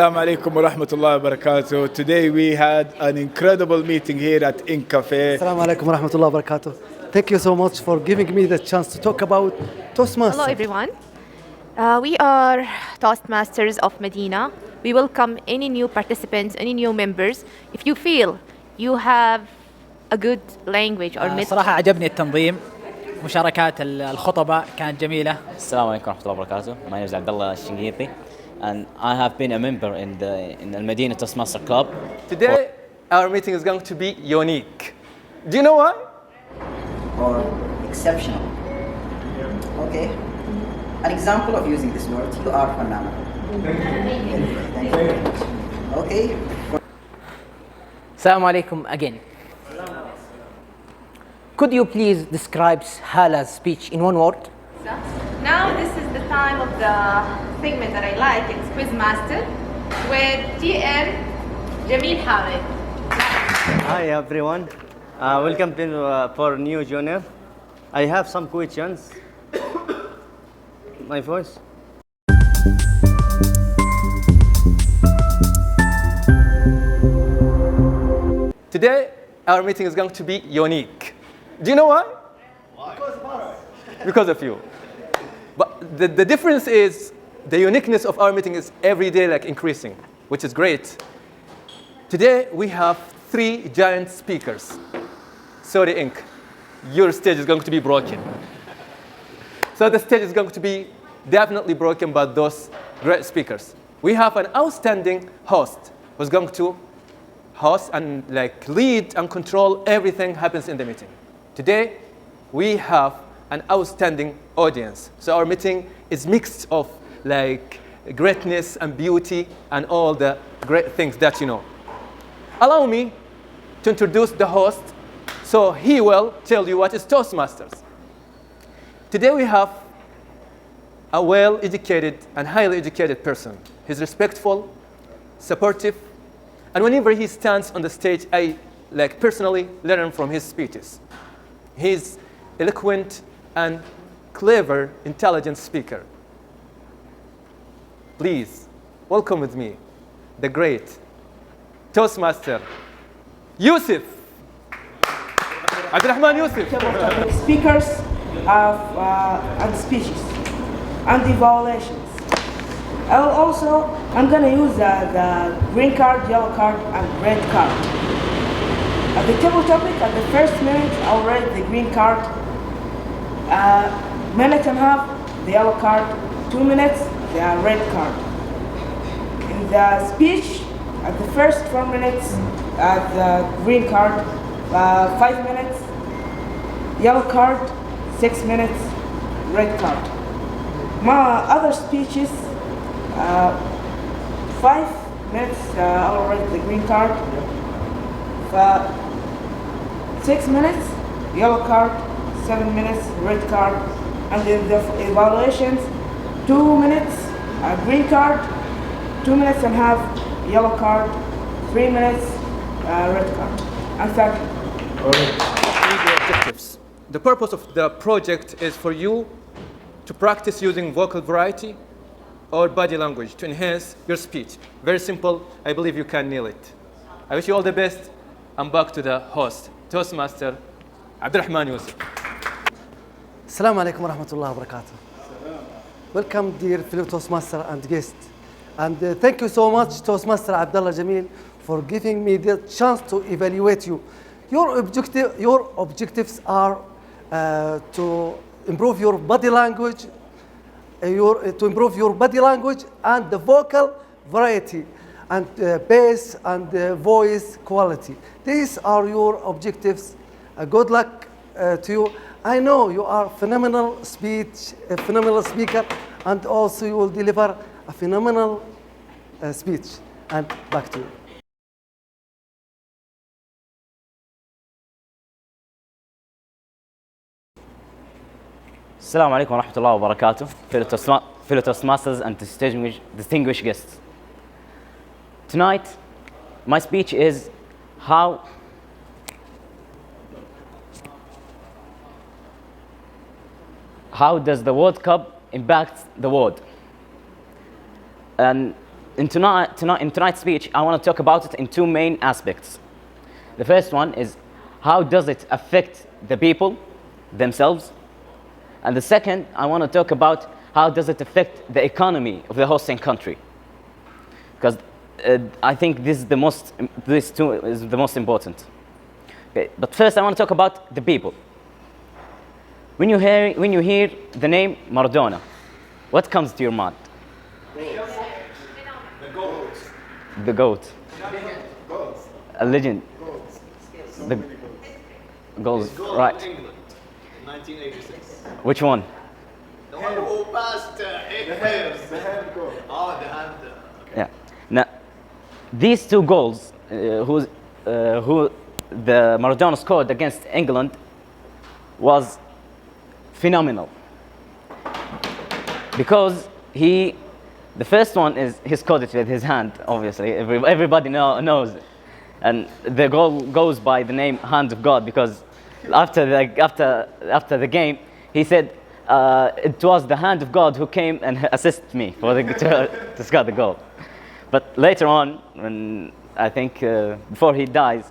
Assalamu alaikum wa rahmatullahi wa barakatuh. Today we had an incredible meeting here at In Cafe. Assalamu alaikum wa rahmatullahi wa barakatuh. Thank you so much for giving me the chance to talk about Toastmasters. Hello everyone. We are Toastmasters of Medina. We welcome any new participants, any new members. If you feel you have a good language or method. صراحة عجبني التنظيم، مشاركات الخطباء كانت جميلة. السلام عليكم ورحمة الله وبركاته. My name is Abdullah Shingithi and I have been a member in the Medina Toastmaster Club. Today our meeting is going to be unique. Do you know why? Or exceptional. Okay. An example of using this word, you are phenomenal. Thank you very much. Okay. Assalamu alaikum again. Could you please describe Hala's speech in one word? Now this is the time of the segment that I like. It's Quizmaster with TM Gamiel Hamied. Hi everyone, welcome to for new junior. I have some questions. My voice. Today our meeting is going to be unique. Do you know why? Because of you. But the difference is the uniqueness of our meeting is every day like increasing, which is great. Today we have 3 giant speakers. Sorry, Inc. Your stage is going to be broken. So the stage is going to be definitely broken by those great speakers. We have an outstanding host who's going to host and like lead and control everything happens in the meeting. Today we have an outstanding audience. So our meeting is mixed of like greatness and beauty and all the great things that you know. Allow me to introduce the host so he will tell you what is Toastmasters. Today we have a well-educated and highly educated person. He's respectful, supportive, and whenever he stands on the stage, I like personally learn from his speeches. He's eloquent and clever, intelligent speaker. Please welcome with me the great Toastmaster Yusuf. Abdurrahman Yusuf. Speakers and speeches and evaluations. I'm going to use the green card, yellow card, and red card. At the table topic, at the first minute, I'll read the green card. Minute and a half, the yellow card. 2 minutes, the red card. In the speech, at the first 4 minutes, the green card. 5 minutes, yellow card. 6 minutes, red card. My other speeches, 5 minutes, I'll write the green card. 6 minutes, yellow card. 7 minutes, red card. And the evaluations, 2 minutes, green card. 2 minutes and a half, yellow card. 3 minutes, red card. And thank you. Objectives. The purpose of the project is for you to practice using vocal variety or body language to enhance your speech. Very simple. I believe you can nail it. I wish you all the best. I'm back to the host, Toastmaster Abdurrahman Yusuf. Assalamu alaikum wa rahmatullahi wa barakatuh. Welcome, dear fellow Toastmaster and guests. And thank you so much, Toastmaster Abdullah Jamil, for giving me the chance to evaluate you. Your objectives are to improve your body language, and the vocal variety, and bass and voice quality. These are your objectives. Good luck to you. I know you are a phenomenal speaker, and also you will deliver a phenomenal speech. And back to you. Assalamu alaikum wa rahmatullahi wa barakatuh. Fellow Toastmasters and distinguished guests. Tonight, my speech is how does the World Cup impact the world? And in tonight's speech, I want to talk about it in two main aspects. The first one is how does it affect the people themselves? And the second, I want to talk about how does it affect the economy of the hosting country? Because I think this two is the most important. Okay, but first I want to talk about the people. When you hear the name Maradona, what comes to your mind? The GOAT. A legend. The goals, right. England, 1986. Which one? The one who passed The hand goal. Oh, the hand. Yeah. Now, these two goals, who the Maradona scored against England, was phenomenal. Because the first one is he scored it with his hand. Obviously, everybody knows it, and the goal goes by the name "Hand of God" because after the game, he said it was the hand of God who came and assisted me to score the goal. But later on, when I think before he dies,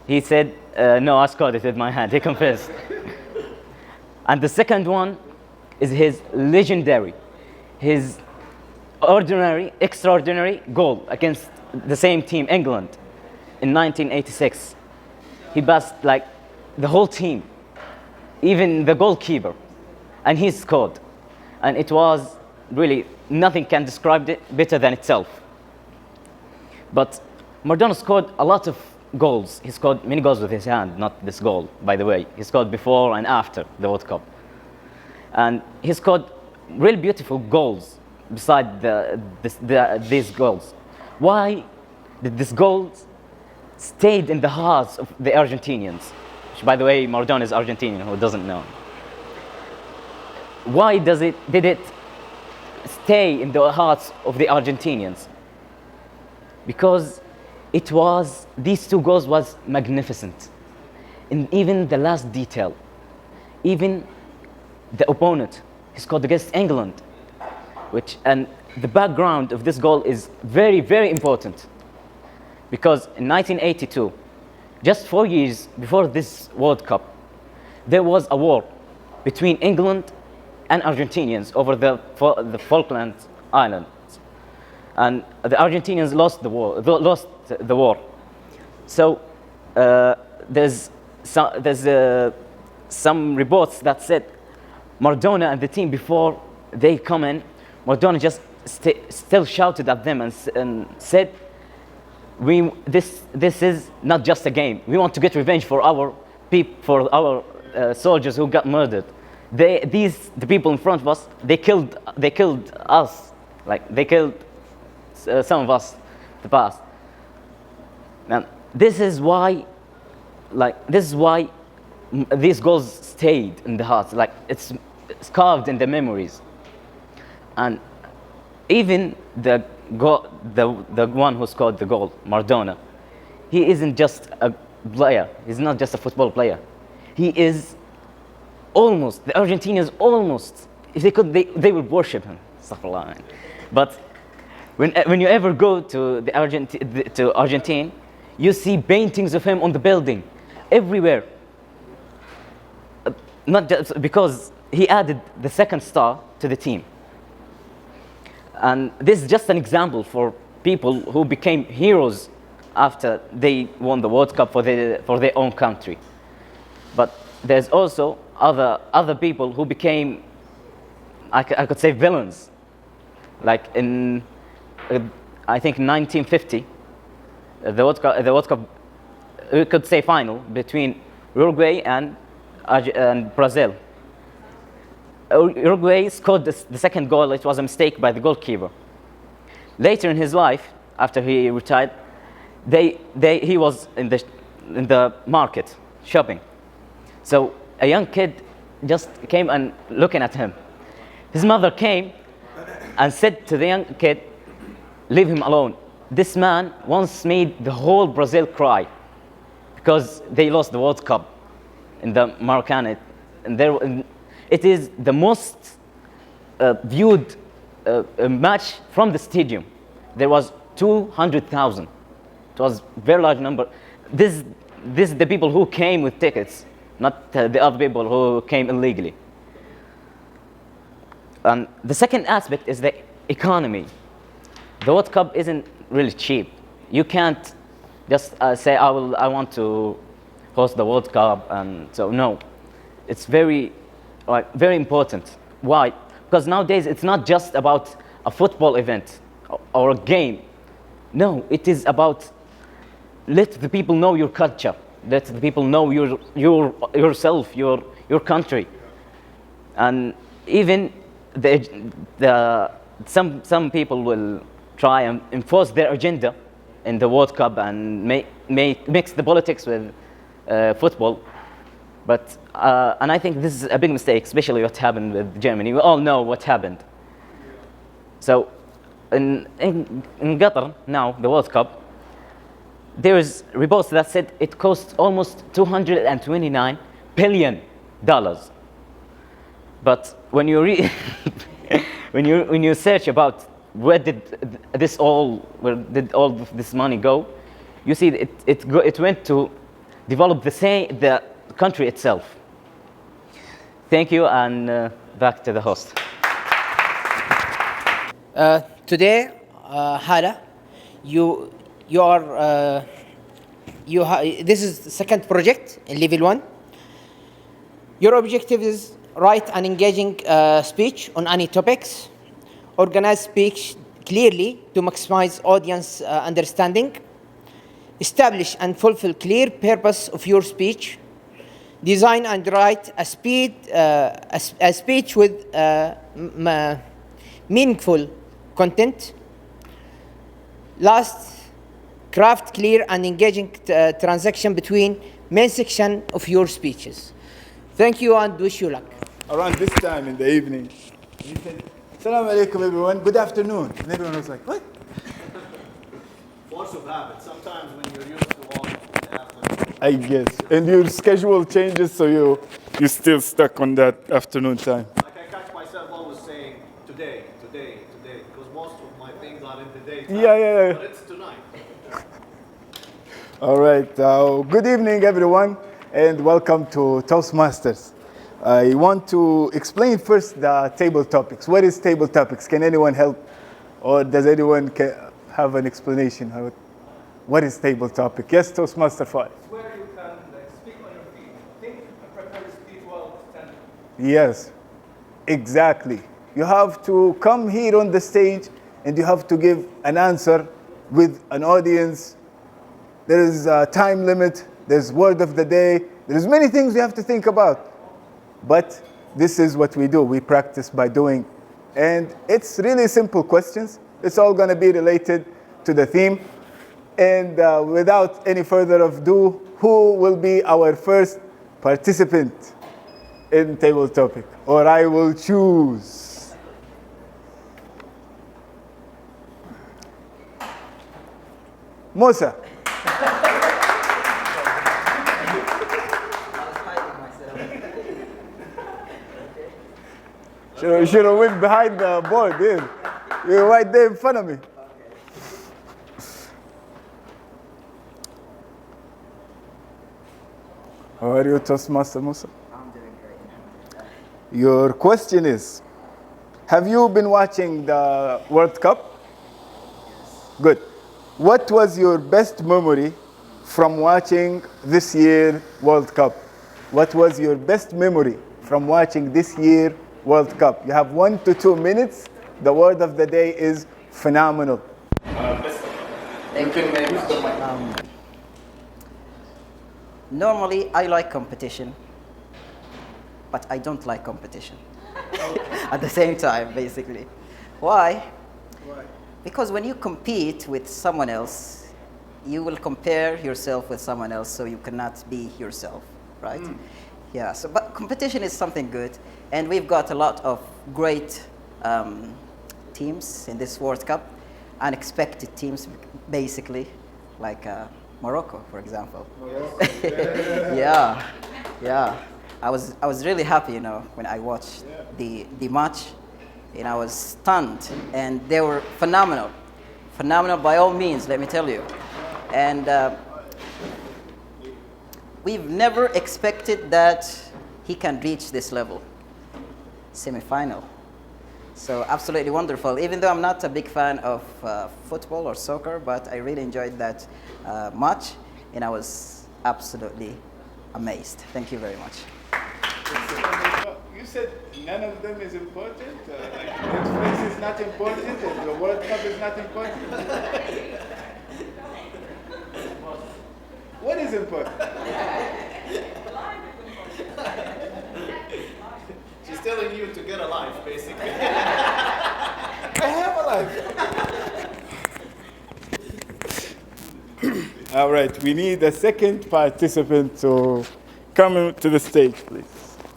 he said, "No, I scored it with my hand." He confessed. And the second one is his legendary, his extraordinary goal against the same team, England, in 1986. He passed like the whole team, even the goalkeeper, and he scored. And it was really, nothing can describe it better than itself. But Maradona scored a lot of goals. He scored many goals with his hand, not this goal, by the way. He scored before and after the World Cup. And he scored really beautiful goals beside these goals. Why did these goals stayed in the hearts of the Argentinians? Which, by the way, Maradona is Argentinian, who doesn't know. Why did it stay in the hearts of the Argentinians? Because these two goals was magnificent. In even the last detail, even the opponent, he scored against England, and the background of this goal is very, very important. Because in 1982, just 4 years before this World Cup, there was a war between England and Argentinians over the Falkland Islands. And the Argentinians lost the war. So there's some reports that said Maradona and the team, before they come in, Maradona just still shouted at them and said, this is not just a game. We want to get revenge for our soldiers who got murdered. The people in front of us, they killed us. Like they killed some of us in the past. And this is why these goals stayed in the hearts. Like it's carved in the memories. And even the one who scored the goal, Maradona, he isn't just a player. He's not just a football player. He is almost, the Argentinians almost, if they could, they would worship him. But when you ever go to Argentina, you see paintings of him on the building, everywhere. Not just because he added the second star to the team. And this is just an example for people who became heroes after they won the World Cup for their own country. But there's also other people who became, I could say, villains. Like in, I think 1950, the World Cup, we could say final between Uruguay and Brazil. Uruguay scored the second goal. It was a mistake by the goalkeeper. Later in his life, after he retired, he was in the market shopping. So a young kid just came and looking at him. His mother came and said to the young kid, "Leave him alone. This man once made the whole Brazil cry because they lost the World Cup in the Maracanã. And it is the most viewed match from the stadium there was 200,000. It was a very large number. This is the people who came with tickets, not the other people who came illegally. And the second aspect is the economy. The World Cup isn't really cheap. You can't just say, I want to host the World Cup, and so no. It's very important. Why? Because nowadays it's not just about a football event or a game. No, it is about let the people know your culture. Let the people know yourself, your country, and even some people will try and enforce their agenda in the World Cup and mix the politics with football. But and I think this is a big mistake, especially what happened with Germany. We all know what happened. So in Qatar now, the World Cup, there is reports that said it cost almost $229 billion. But when you when you search about where did all of this money go, you see it went to develop the country itself. Thank you, and back to the host. Today, Hala, this is the second project in level 1. Your objective is write an engaging speech on any topics, organize speech clearly to maximize audience understanding, establish and fulfill clear purpose of your speech, design and write a speech with meaningful content. Last, craft clear and engaging transaction between main section of your speeches. Thank you and wish you luck. Around this time in the evening, he said, "Assalamu alaikum everyone, good afternoon." And everyone was like, "What?" Force of habit. Sometimes when you're used to all the afternoon. I guess. And your schedule changes, so you're still stuck on that afternoon time. Like I catch myself always saying, today, because most of my things are in the daytime. Yeah. But it's tonight. All right. Good evening, everyone, and welcome to Toastmasters. I want to explain first the table topics. What is table topics? Can anyone help? Or does anyone have an explanation? What is table topic? Yes, Toastmaster 5. It's where you can speak on your feet. Think and prepare your speech while standing. Yes, exactly. You have to come here on the stage and you have to give an answer with an audience. There is a time limit. There's word of the day. There's many things you have to think about. But this is what we do. We practice by doing. And it's really simple questions. It's all going to be related to the theme. And without any further ado, who will be our first participant in table topic? Or I will choose. Musa. You should have went behind the board, dude. You're right there in front of me. How are you, Toastmaster Musa? I'm doing great. Your question is, have you been watching the World Cup? Yes. Good. What was your best memory from watching this year World Cup? What was your best memory from watching this year World Cup? You have 1 to 2 minutes. The word of the day is phenomenal. Thank you very much. Normally, I like competition, but I don't like competition. At the same time, basically. Why? Because when you compete with someone else, you will compare yourself with someone else, so you cannot be yourself, right? Yeah, so, but competition is something good, and we've got a lot of great teams in this World Cup, unexpected teams, basically, like Morocco, for example. Yeah. I was really happy, when I watched the match, and I was stunned, and they were phenomenal. phenomenal by all means, let me tell you. And we've never expected that he can reach this level, semi-final. So absolutely wonderful. Even though I'm not a big fan of football or soccer, but I really enjoyed that match, and I was absolutely amazed. Thank you very much. You said none of them is important? Like Netflix is not important and the World Cup is not important? What is important? She's telling you to get a life, basically. I have a life. All right, we need a second participant to come to the stage, please.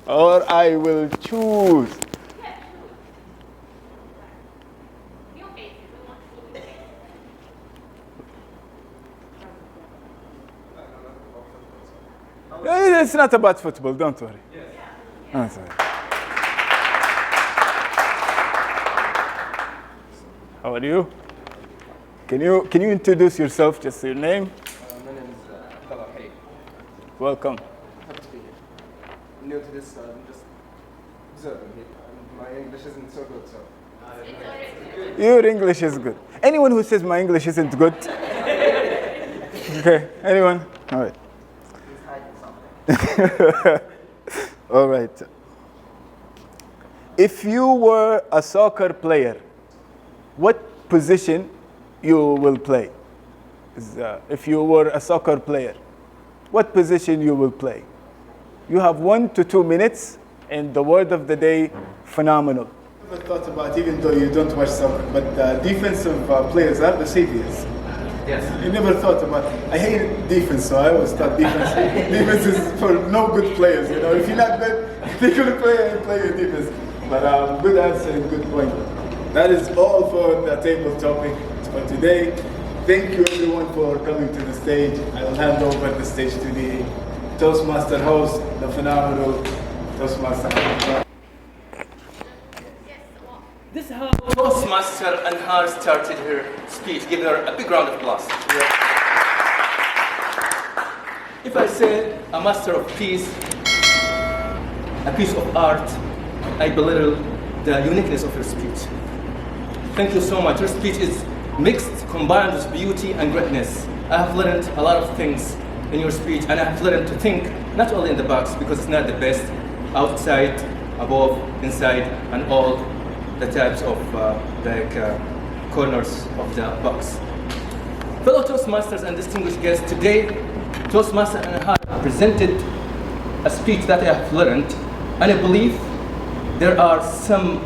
Or I will choose. It's not about football, don't worry. Oh, sorry. How are you? Can you introduce yourself, just your name? My name is Hamied. Welcome. Happy to be here. I'm new to this, I'm just observing here. My English isn't so good, so. Your English is good. Anyone who says my English isn't good? Okay, anyone? All right. All right. If you were a soccer player, what position you will play? If you were a soccer player, what position you will play? You have 1 to 2 minutes, and the word of the day, phenomenal. I never thought about, even though you don't watch soccer, but defensive players are the saviors. Yes. You never thought about, I hate defense, so I always thought defense. Defense is for no good players, you know. If you're not good, they couldn't play your defense. But good answer and good point. That is all for the table topic for today. Thank you everyone for coming to the stage. I will hand over the stage to the Toastmaster host, the phenomenal Toastmaster. This is how Toastmaster and her started her speech. Give her a big round of applause. If I say a master of peace, a piece of art, I belittle the uniqueness of her speech. Thank you so much. Her speech is mixed, combined with beauty and greatness. I have learned a lot of things in your speech, and I have learned to think not only in the box, because it's not the best, outside, above, inside, and all the types of corners of the box. Fellow Toastmasters and distinguished guests, today Toastmaster and I presented a speech that I have learned, and I believe there are some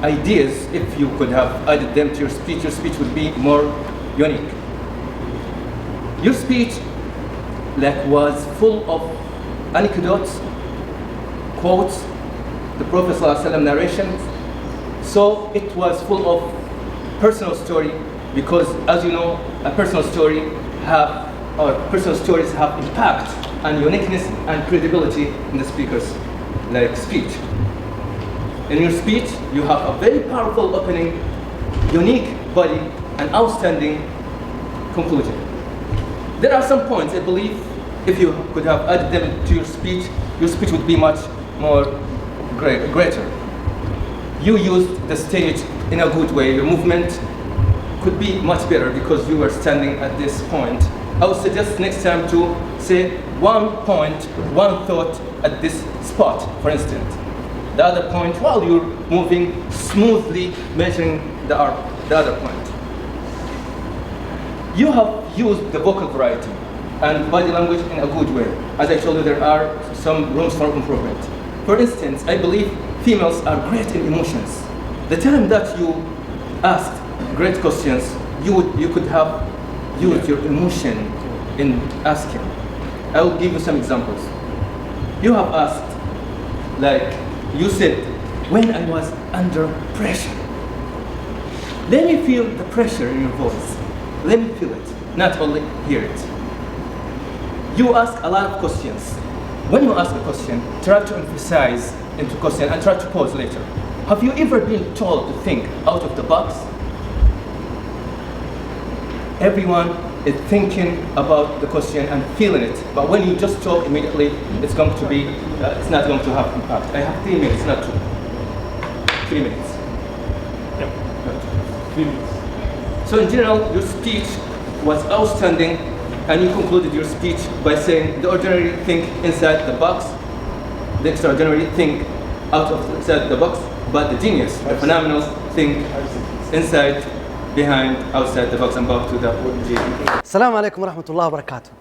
ideas. If you could have added them to your speech would be more unique. Your speech was full of anecdotes, quotes, the Prophet ﷺ narrations. So it was full of personal story, because as you know, personal stories have impact and uniqueness and credibility in the speaker's speech. In your speech, you have a very powerful opening, unique body, and outstanding conclusion. There are some points I believe if you could have added them to your speech would be much more greater. You used the stage in a good way. Your movement could be much better because you were standing at this point. I would suggest next time to say one point, one thought at this spot, for instance. The other point while you're moving smoothly, measuring the other point. You have used the vocal variety and body language in a good way. As I told you, there are some rooms for improvement. For instance, I believe females are great in emotions. The time that you asked great questions, you could have used your emotion in asking. I will give you some examples. You have asked, you said, when I was under pressure. Let me feel the pressure in your voice. Let me feel it, not only hear it. You ask a lot of questions. When you ask a question, try to emphasize into question and try to pause later. Have you ever been told to think out of the box? everyone is thinking about the question and feeling it. But when you just talk immediately, it's going to be, it's not going to have impact. I have 3 minutes, not 2. 3 minutes. Yep. 3 minutes. So in general, your speech was outstanding, and you concluded your speech by saying the ordinary think inside the box, the extraordinary think outside the box, but the genius, the phenomenal think inside, behind, outside the box, and back to the GDP. Assalamu alaikum wa rahmatullahi wa barakatuh.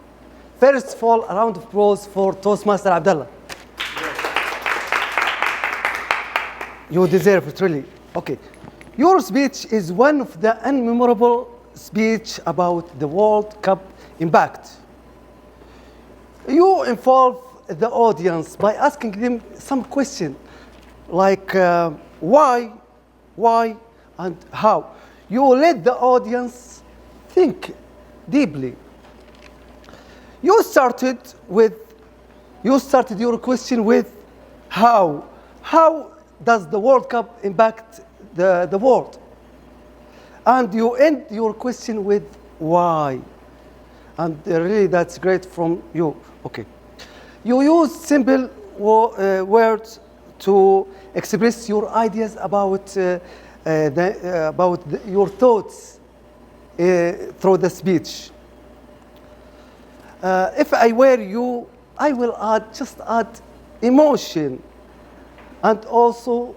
First of all, a round of applause for Toastmaster Abdullah. You deserve it, really. Okay. Your speech is one of the unmemorable speech about the World Cup impact. You involve the audience by asking them some question like why, and how. You let the audience think deeply. You started your question with how. How does the World Cup impact the world? And you end your question with why. And really, that's great from you. Okay. You use simple words to express your ideas about your thoughts through the speech. If I were you, I will add emotion and also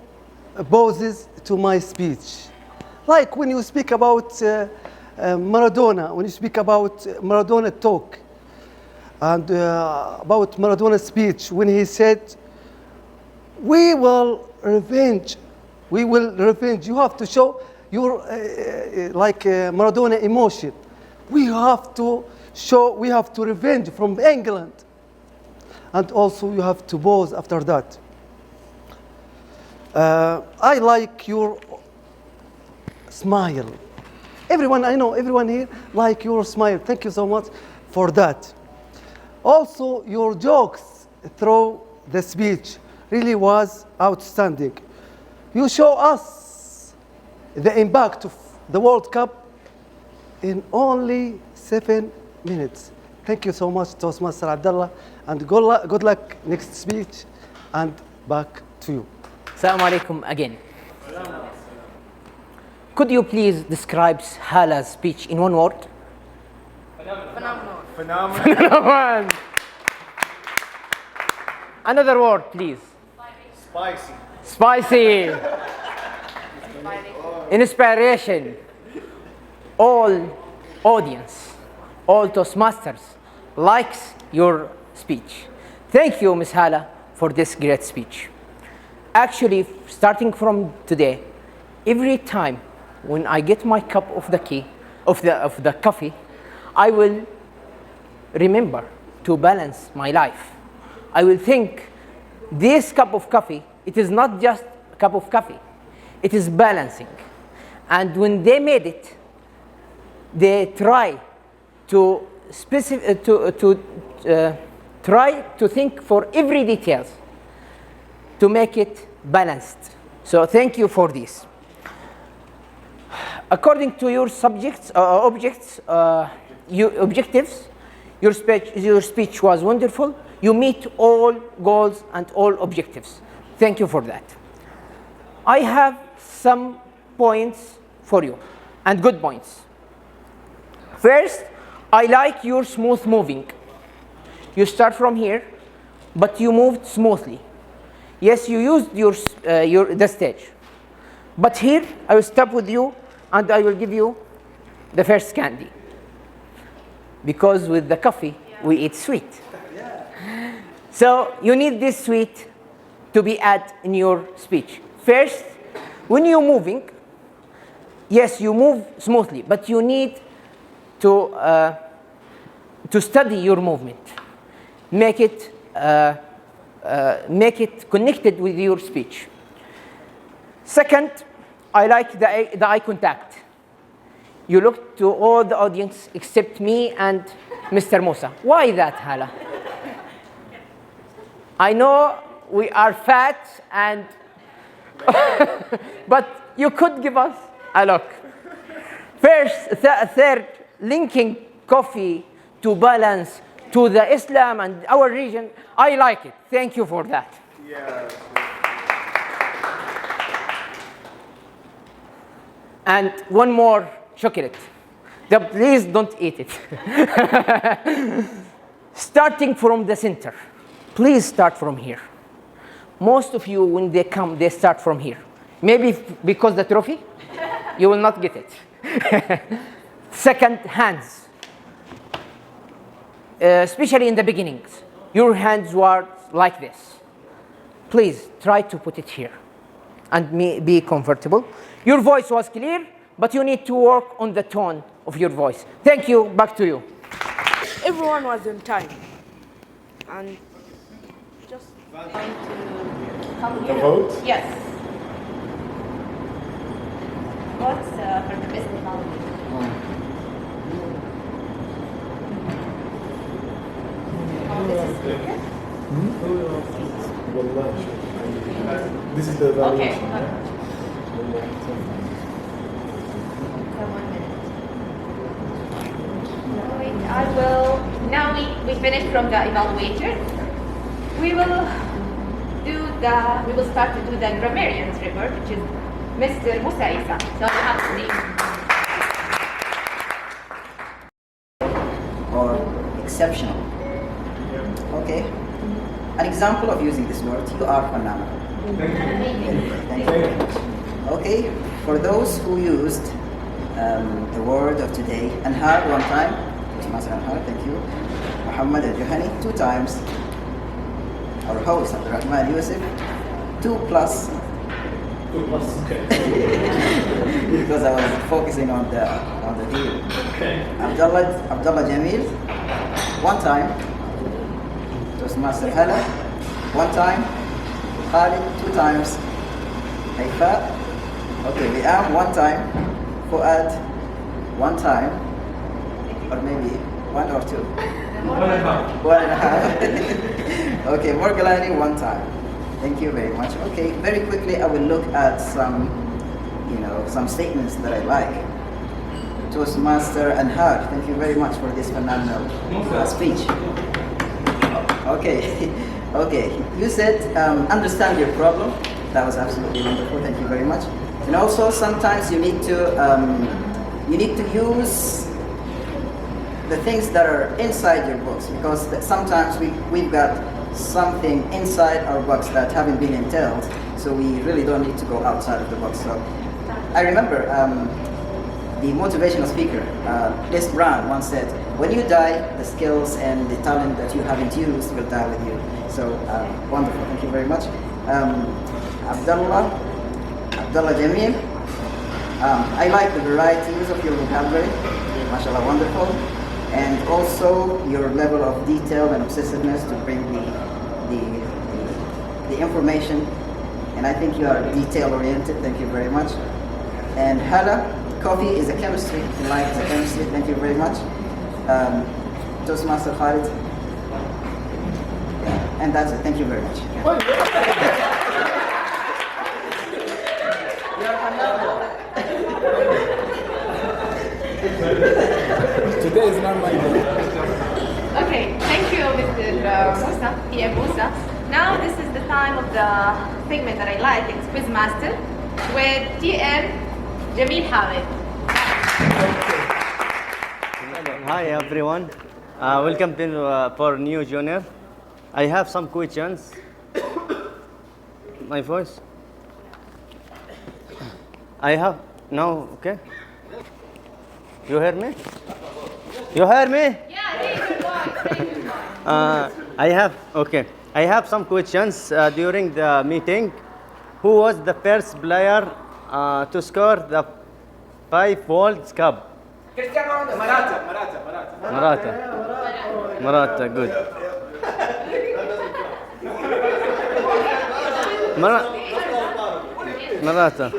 pauses to my speech. Like when you speak about Maradona, when you speak about Maradona talk, and about Maradona's speech, when he said, we will revenge. You have to show your, Maradona emotion. We have to revenge from England. And also you have to pause after that. I like your smile. I know everyone here like your smile. Thank you so much for that. Also, your jokes through the speech really was outstanding. You show us the impact of the World Cup in only 7 minutes. Thank you so much, Toastmaster Abdullah, and good luck next speech, and back to you. Assalamu alaikum again. Could you please describe Hala's speech in one word? Phenomenal. Another word, please. Spicy. Inspiration. All audience, all Toastmasters likes your speech. Thank you, Ms. Hala, for this great speech. Actually, starting from today, every time when I get my cup of the coffee, I will remember to balance my life. I will think this cup of coffee, it is not just a cup of coffee, it is balancing. And when they made it, they try to try to think for every details to make it balanced. So thank you for this. According to your objectives, your speech was wonderful. You meet all goals and all objectives. Thank you for that. I have some points for you, and good points. First, I like your smooth moving. You start from here, but you moved smoothly. Yes, you used the stage. But here, I will stop with you, and I will give you the first candy. Because with the coffee, we eat sweet. So you need this sweet to be added in your speech. First, when you're moving, yes, you move smoothly, but you need to study your movement. Make it connected with your speech. Second, I like the eye contact. You look to all the audience except me and Mr. Musa. Why that, Hala? I know we are fat and but you could give us a look. Third, linking coffee to balance to the Islam and our region, I like it. Thank you for that. Yeah. And one more chocolate. Please don't eat it. Starting from the center. Please start from here. Most of you, when they come, they start from here. Maybe because the trophy, you will not get it. Second, hands. Especially in the beginnings. Your hands were like this. Please try to put it here and be comfortable. Your voice was clear, but you need to work on the tone of your voice. Thank you. Back to you. Everyone was on time. And just Going to come The here. vote? Yes. What's for the best evaluation? This is the Okay. evaluation. I will. Now we finished from the evaluator. We will start to do the grammarian's report, which is Mr. Musa Isa. So you have to name. Or exceptional. Okay. An example of using this word, you are phenomenal. Thank you very much. Okay, for those who used the word of today, Anhar one time, Toastmaster Anhar, thank you. Muhammad al-Juhani 2 times. Our host, Abdurrahman Yusuf, 2 plus. 2 plus, okay. Because I was focusing on the deal. Okay. Abdullah Gamiel, 1 time. Toastmaster Hala, 1 time. Khalid, 2 times. Haifa, okay, Liam, 1 time. Fuad, 1 time. Or maybe 1 or 2. 1.5. 1.5. Okay, Morgalani, 1 time. Thank you very much. Okay, very quickly I will look at some statements that I like. Toastmaster Anhar, thank you very much for this phenomenal speech. Okay, okay. You said understand your problem. That was absolutely wonderful. Thank you very much. And also sometimes you need to use the things that are inside your books, because sometimes we've got something inside our books that haven't been entailed, so we really don't need to go outside of the box. So I remember the motivational speaker, Les Brown, once said, when you die, the skills and the talent that you haven't used will die with you. So wonderful, thank you very much. Abdullah Jamil, I like the varieties of your vocabulary, mashallah, wonderful. And also your level of detail and obsessiveness to bring the information. And I think you are detail oriented, thank you very much. And Hala, coffee is a chemistry, life is a chemistry, thank you very much. Toastmaster Khalid. And that's it, thank you very much. Today is not my day. Okay, thank you, Mr. Musa, PM Musa. Now this is the time of the segment that I like. It's Quizmaster with TM Jamil Hamied. Hi everyone, welcome to for new junior. I have some questions. My voice. I have now. Okay. You hear me? You hear me? Yeah. I have some questions during the meeting. Who was the first player to score the 5 World Cup? Marata, good. Marata.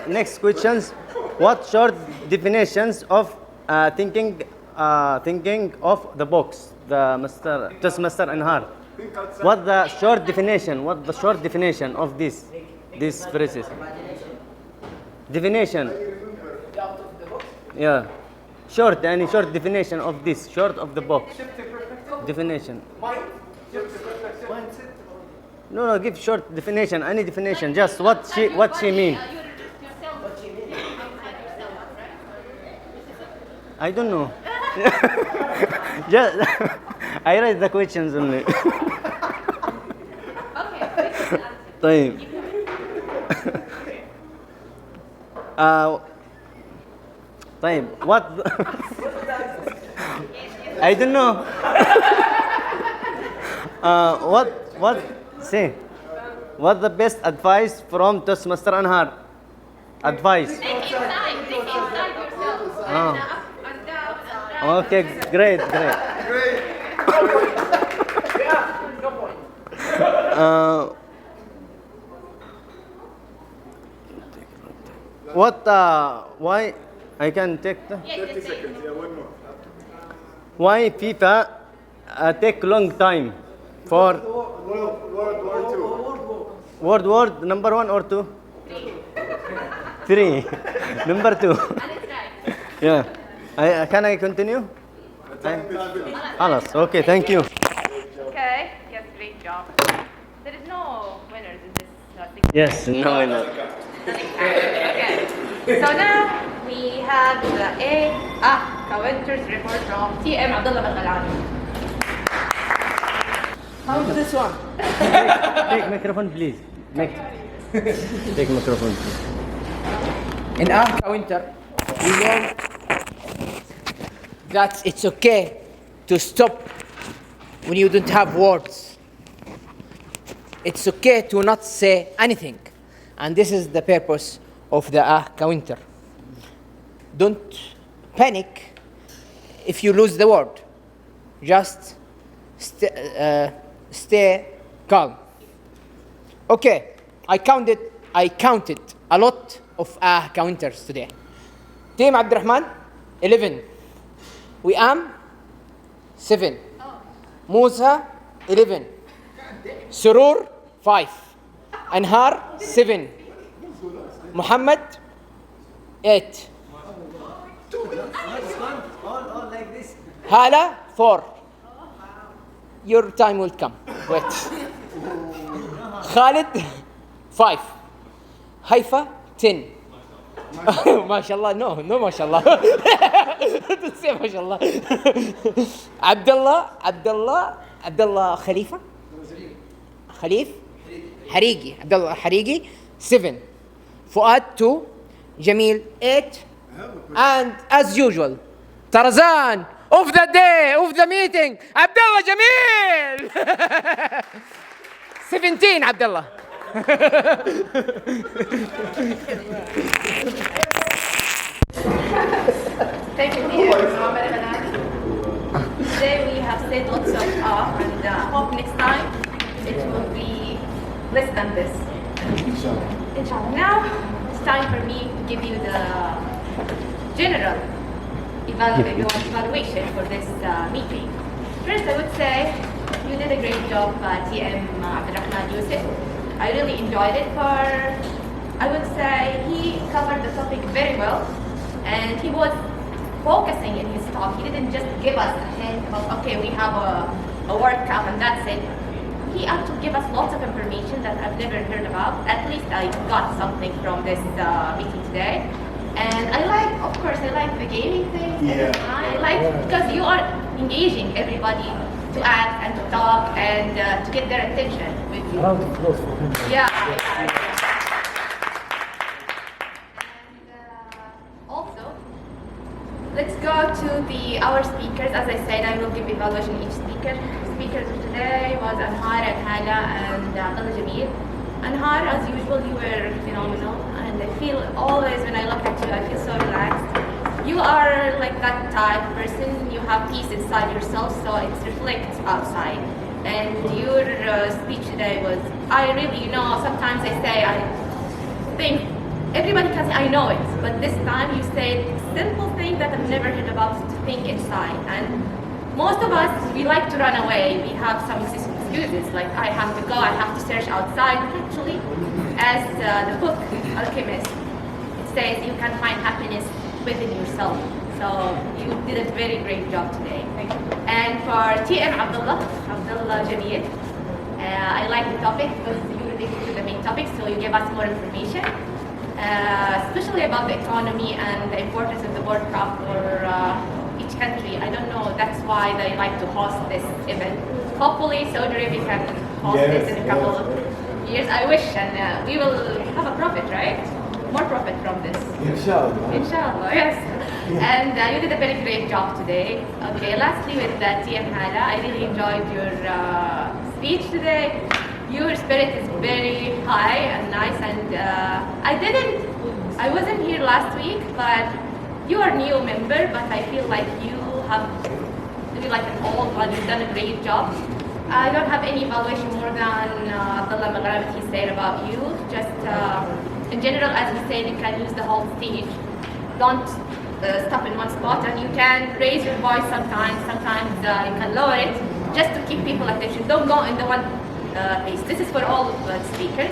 Next questions. What short definitions of thinking of the box? The Toastmaster Anhar. What the short definition? What the short definition of these phrases? Definition. Yeah. short, any short definition of this, short of the box. Definition. No, give short definition, any definition, just what she mean. I don't know. Just I read the questions only. طيب. طيب, what? I don't know. What's the best advice from Toastmaster Anhar? Advice. Take inside yourself. Oh. Okay, great. Why I can take the 30 seconds, yeah, one more. why FIFA take long time for World War II. World number 1 or 2? 3. Number 2. Yeah. Can I continue? Okay, thank you. Okay. Yes, great job. There is no winners in this Yes, no winner. Okay. So now we have the counters report from TM Abdullah Battalani. How is this one? Take microphone, please. Take microphone, please. In our counter, we learn that it's okay to stop when you don't have words. It's okay to not say anything. And this is the purpose of the counter. Don't panic if you lose the word. Just stay calm. Okay, I counted a lot of counters today. Team Abdurrahman, 11. We am 7. Musa, 11. Surur, 5. Anhar, 7. Muhammad, 8. All like this. Hala, 4. Your time will come. Wait. Khalid, 5. Haifa, 10. MashaAllah, no MashaAllah. Don't say MashaAllah. Abdullah Khalifa. Abdullah Harigi, 7. Fuad, 2. Gamiel, 8. And as usual, Tarzan of the day, of the meeting, Abdullah Gamiel. 17, Abdullah. Thank you, dear. Today we have said lots of and hope next time it will be less than this. Inshallah. Now it's time for me to give you the general evaluation for this meeting. First, I would say you did a great job, TM Abdurrahman Yusuf. I really enjoyed it. I would say he covered the topic very well, and he was focusing in his talk. He didn't just give us a hint of, okay, we have a word count and that's it. He actually gave us lots of information that I've never heard about. At least I got something from this meeting today. And I like the gaming thing. Yeah. I like, because you are engaging everybody to act and to talk and to get their attention with you. Round of applause for him. Yeah. And also, let's go to our speakers. As I said, I will give evaluation each speaker. Speakers of today was Anhar and Hala and Abdullah Gamiel. Anhar, as usual, you were phenomenal, and I feel always when I look at you, I feel so relaxed. You are like that type of person. You have peace inside yourself, so it reflects outside. And your speech today was, I really, sometimes I say, I think everybody can say, I know it, but this time you said simple thing that I've never heard about, to think inside. And most of us, we like to run away. We have some excuses, like I have to go, I have to search outside. But actually, as the book Alchemist, it says you can find happiness within yourself. So you did a very great job today. Thank you. And for TM Abdullah Gamiel, I like the topic because you related to the main topic, so you gave us more information, especially about the economy and the importance of the World Cup for each country. I don't know, that's why they like to host this event. Hopefully Saudi Arabia can host this in a couple of years. I wish, and we will have a profit, right? More profit from this. Inshallah. Inshallah, yes. And you did a very great job today. Okay, lastly with TM Hala, I really enjoyed your speech today. Your spirit is very high and nice, and I wasn't here last week, but you are new member, but I feel like you have really like an old one. You've done a great job. I don't have any evaluation more than Abdullah Maghrib he said about you. Just in general, as he said, you can use the whole stage. Don't stop in one spot, and you can raise your voice sometimes you can lower it, just to keep people attention. Don't go in the one place. This is for all speakers.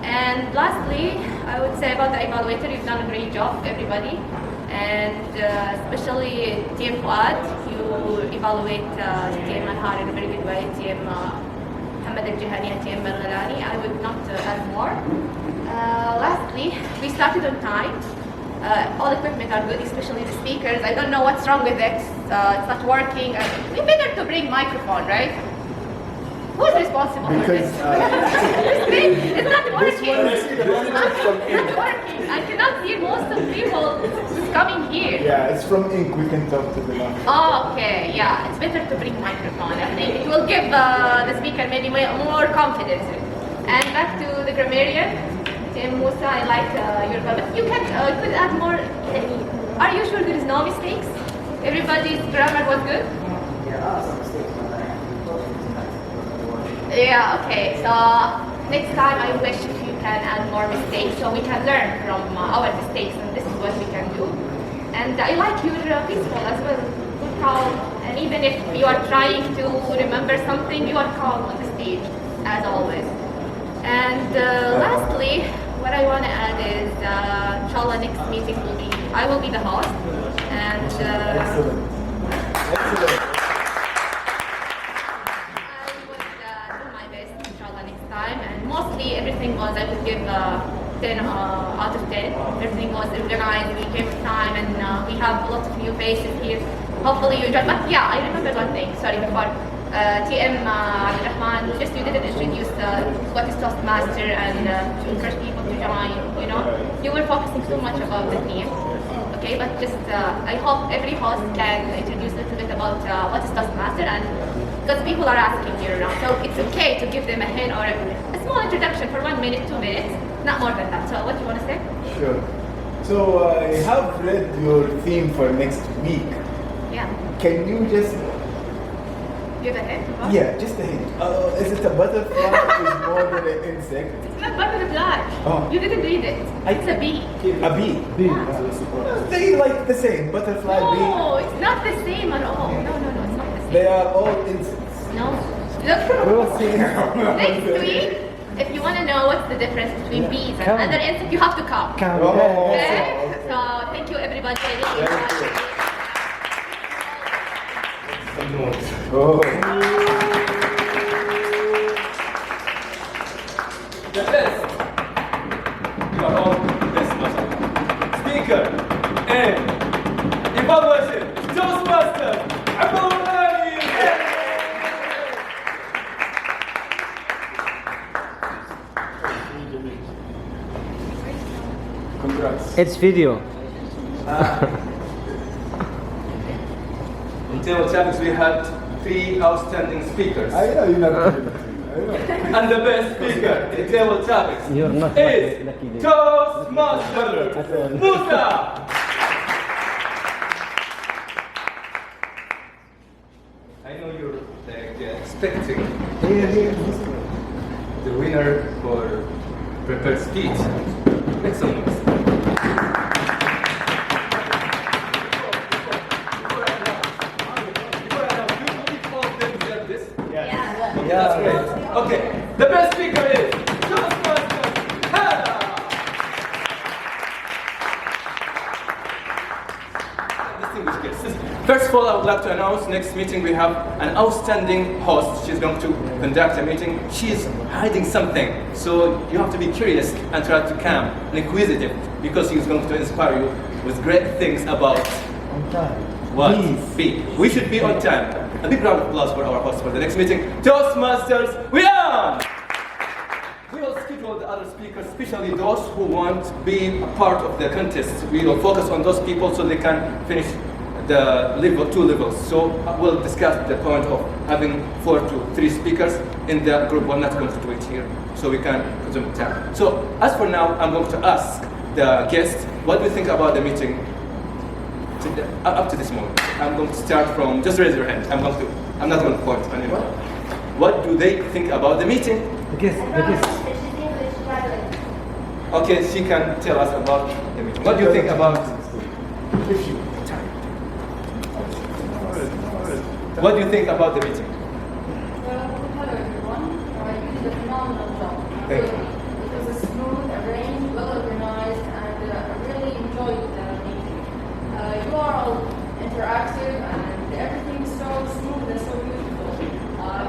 And lastly, I would say about the evaluator, you've done a great job, everybody. And especially TM Fuad, you evaluate TM Anhar in a very good way, TM Hamad al-Jihani and TM al-Ghalani. I would not add more. Lastly, we started on time. All equipment are good, especially the speakers. I don't know what's wrong with it. It's not working. We better to bring microphone, right? Who's responsible for this? It's not working. It's not working. I cannot see most of people coming here. Yeah, it's from ink. We can talk to the microphone. Oh, okay. Yeah, it's better to bring microphone. I think it will give the speaker maybe more confidence. And back to the grammarian, Tim Musa. I like your but you could add more. Are you sure there is no mistakes? Everybody's grammar was good. Yeah, okay. So next time I wish if you can add more mistakes so we can learn from our mistakes, and this is what we can do. And I like your peaceful as well, good calm. And even if you are trying to remember something, you are calm on the stage, as always. And lastly, what I want to add is, inshallah, next meeting will be, I will be the host. And Excellent. Excellent. Mostly everything was, I would give 10 out of 10. Everything was organized, we came with time, and we have lots of new faces here. Hopefully you enjoyed. But yeah, I remember one thing, sorry, before TM Abdurrahman, you didn't introduce what is Toastmaster and to encourage people to join, you know. You were focusing so much about the theme. Okay, but just I hope every host can introduce a little bit about what is Toastmaster, and because people are asking here around, so it's okay to give them a hint or a small introduction for 1 minute, 2 minutes, not more than that. So what do you want to say? Sure. So I have read your theme for next week. Yeah. Can you just give a hint? Yeah, just a hint. Is it a butterfly or is more than an insect? It's not butterfly. Oh. You didn't read it. It's a bee. A bee. They like the same, butterfly, bee. No, it's not the same at all. No, it's not the same. They are all insects. No. Look. We'll see. Next week, if you want to know what's the difference between bees and other insects, you have to come. Okay? So thank you, everybody. I really enjoyed it. The best. You are all the best, mashallah. Speaker and evaluation. Toastmasters. Congrats. It's video. In table topics, we had 3 outstanding speakers. I know you never. And the best speaker in table topics You're not is lucky. Toastmasters Musa. I know you're expecting the winner for prepared speech. Make some noise. That's great. Okay, the best speaker is Toastmasters Hamied. excuses. First of all, I would like to announce next meeting we have an outstanding host. She's going to conduct a meeting. She's hiding something, so you have to be curious and try to calm and inquisitive, because he's going to inspire you with great things about what? Be. We should be on time. A big round of applause for our host for the next meeting. Toastmasters, we are! We will schedule the other speakers, especially those who want to be a part of the contest. We will focus on those people so they can finish the two levels. So we'll discuss the point of having 4 to 3 speakers in the group. We're not going to do it here, so we can consume time. So as for now, I'm going to ask the guests, what do you think about the meeting up to this moment? I'm going to start from, just raise your hand. I'm not going to point on anyone. What do they think about the meeting? The guest. Okay, she can tell us about the meeting. What do you think about? What do you think about the meeting? Well, hello everyone. You did a phenomenal job. Thank you. It was a smooth, arranged, well organized, and I really enjoyed the meeting. You are all interactive, and everything is so smooth and so beautiful.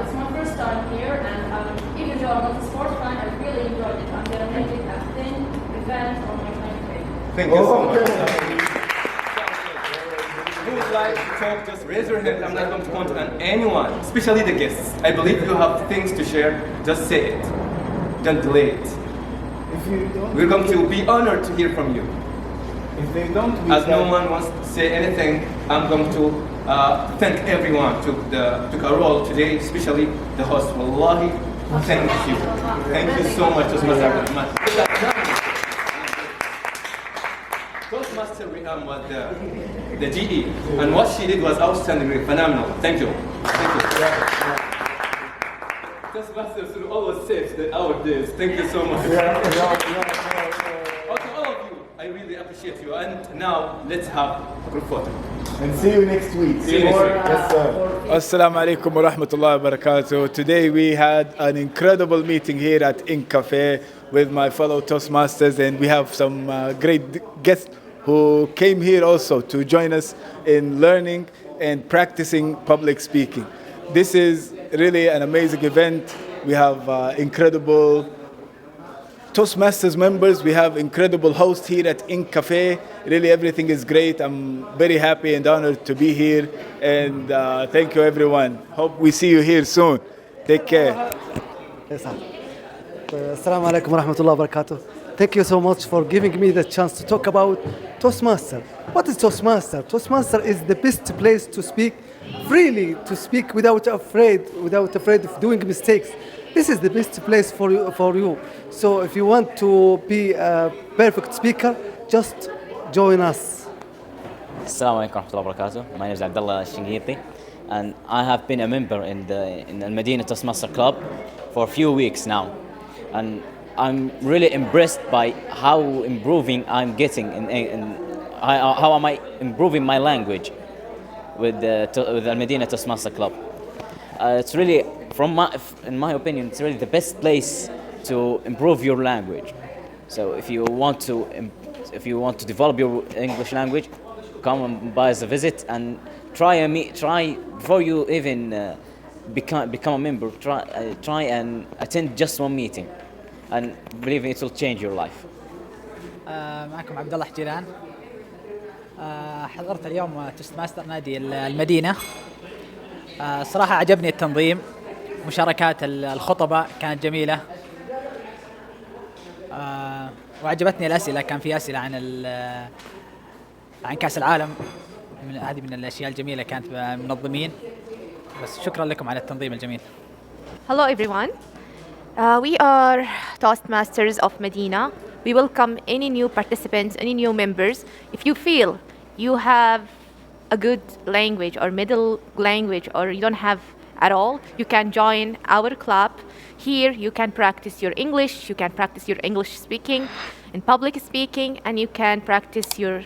It's my first time here, and even though I'm not a sports fan, I really enjoyed it. I'm going to make it a thin event on my timetable. Thank you so much. Who would like to talk? Just raise your hand. I'm not going to point on anyone, especially the guests. I believe you have things to share. Just say it. Don't delay it. We're going to be honored to hear from you. If they don't, as no one wants to say anything, I'm going to thank everyone who took a role today, especially the host. Wallahi, thank you. Thank you so much, Toastmasters. Toastmaster Riham was the GE, and what she did was outstanding, phenomenal. Thank you. Thank you. Toastmasters will always save our days. Thank you so much. Okay, all of you, I really appreciate you. And now let's have a group photo. And see you next week. See you next week. Yes, sir. Assalamu alaikum wa rahmatullahi wa barakatuh. Today we had an incredible meeting here at Ink Cafe with my fellow Toastmasters, and we have some great guests who came here also to join us in learning and practicing public speaking. This is really an amazing event. We have incredible Toastmasters members. We have incredible hosts here at Ink Cafe. Really, everything is great. I'm very happy and honored to be here. And thank you, everyone. Hope we see you here soon. Take care. Assalamu alaikum wa rahmatullahi wa barakatuh. Thank you so much for giving me the chance to talk about Toastmaster. What is Toastmaster? Toastmaster is the best place to speak freely, to speak without afraid of doing mistakes. This is the best place for you. So if you want to be a perfect speaker, just join us. Assalamu alaikum wa rahmatullahi wa barakatuh. My name is Abdullah Shingiti, and I have been a member in the Medina Toastmaster Club for a few weeks now. And I'm really impressed by how improving I'm getting and how am I improving my language with the Medina Toastmaster Club. It's really, in my opinion, it's really the best place to improve your language. So if you want to develop your English language, come and buy us a visit and try before you even become a member. Try and attend just one meeting. And believe me, it will change your life. معكم عبد الله حجيلان. حضرت اليوم توست ماستر نادي المدينه. صراحه عجبني التنظيم، مشاركات الخطباء كانت جميله. وعجبتني الاسئله، كان في اسئله عن كاس العالم. هذه من الاشياء الجميله، كانت منظمين. بس شكرا لكم على التنظيم الجميل. Hello everyone. We are Toastmasters of Medina. We welcome any new participants, any new members. If you feel you have a good language or middle language, or you don't have at all, you can join our club. Here you can practice your English, you can practice your English speaking and public speaking, and you can practice your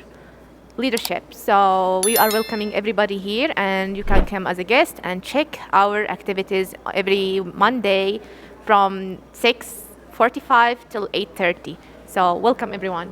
leadership. So we are welcoming everybody here, and you can come as a guest and check our activities every Monday from 6:45 till 8:30. So welcome everyone.